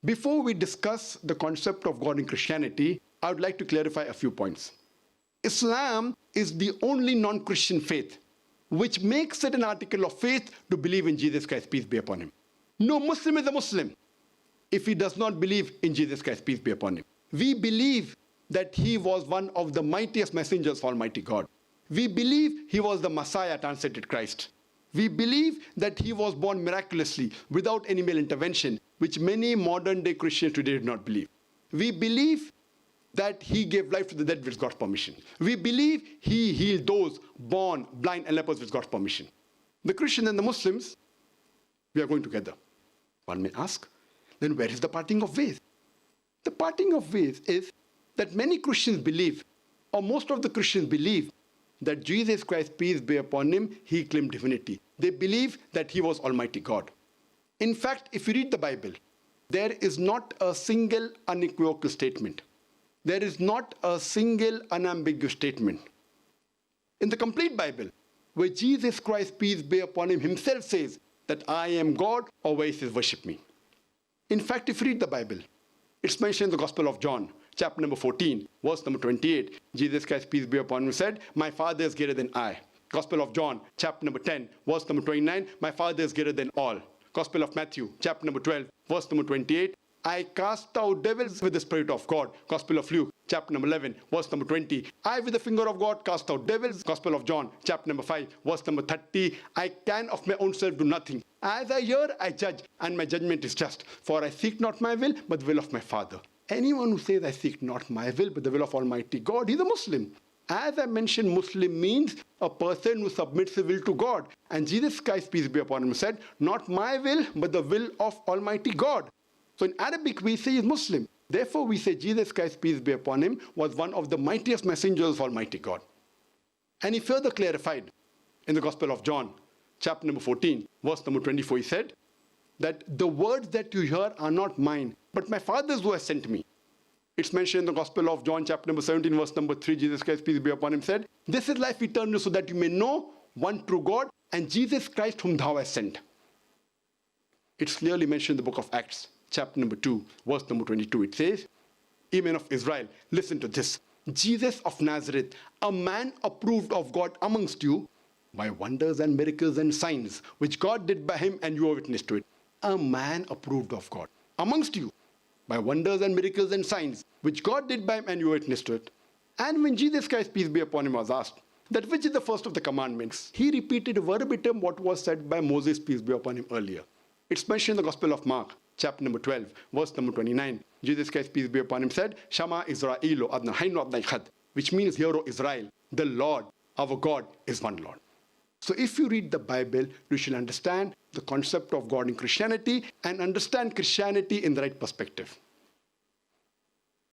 Before we discuss the concept of God in Christianity, I would like to clarify a few points. Islam is the only non-Christian faith which makes it an article of faith to believe in Jesus Christ, peace be upon him. No Muslim is a Muslim if he does not believe in Jesus Christ, peace be upon him. We believe that he was one of the mightiest messengers of Almighty God. We believe he was the Messiah, translated Christ. We believe that he was born miraculously without any male intervention, which many modern day Christians today do not believe. We believe that he gave life to the dead with God's permission. We believe he healed those born blind and lepers with God's permission. The Christians and the Muslims, we are going together. One may ask, then where is the parting of ways? The parting of ways is that many Christians believe, or most of the Christians believe, that Jesus Christ, peace be upon him, he claimed divinity. They believe that he was Almighty God. In fact, if you read the Bible, there is not a single unequivocal statement. There is not a single unambiguous statement in the complete Bible where Jesus Christ, peace be upon him, himself says that I am God, or where he says worship me. In fact, if you read the Bible, it's mentioned in the Gospel of John, chapter number 14, verse number 28. Jesus Christ, peace be upon him, said, my Father is greater than I. Gospel of John, chapter number 10, verse number 29. My Father is greater than all. Gospel of Matthew, chapter number 12, verse number 28. I cast out devils with the Spirit of God. Gospel of Luke, chapter number 11, verse number 20. I with the finger of God cast out devils. Gospel of John, chapter number 5, verse number 30. I can of my own self do nothing. As I hear, I judge, and my judgment is just. For I seek not my will, but the will of my Father. Anyone who says, I seek not my will, but the will of Almighty God, he's a Muslim. As I mentioned, Muslim means a person who submits his will to God. And Jesus Christ, peace be upon him, said, not my will, but the will of Almighty God. So in Arabic, we say he's Muslim. Therefore, we say Jesus Christ, peace be upon him, was one of the mightiest messengers of Almighty God. And he further clarified in the Gospel of John, chapter number 14, verse number 24, he said that the words that you hear are not mine, but my Father's who has sent me. It's mentioned in the Gospel of John, chapter number 17, verse number 3, Jesus Christ, peace be upon him, said, this is life eternal, so that you may know one true God and Jesus Christ whom thou hast sent. It's clearly mentioned in the book of Acts, chapter number 2, verse number 22. It says, Ye men of Israel, listen to this. Jesus of Nazareth, a man approved of God amongst you by wonders and miracles and signs, which God did by him, and you are witness to it. A man approved of God amongst you by wonders and miracles and signs, which God did by him, and you are witness to it. And when Jesus Christ, peace be upon him, was asked, that which is the first of the commandments, he repeated verbatim what was said by Moses, peace be upon him, earlier. It's mentioned in the Gospel of Mark, chapter number 12, verse number 29. Jesus Christ, peace be upon him, said, Shama Israelu Adna Hainu Adna Ikhad, which means, hear, O Israel, the Lord, our God, is one Lord. So if you read the Bible, you should understand the concept of God in Christianity and understand Christianity in the right perspective.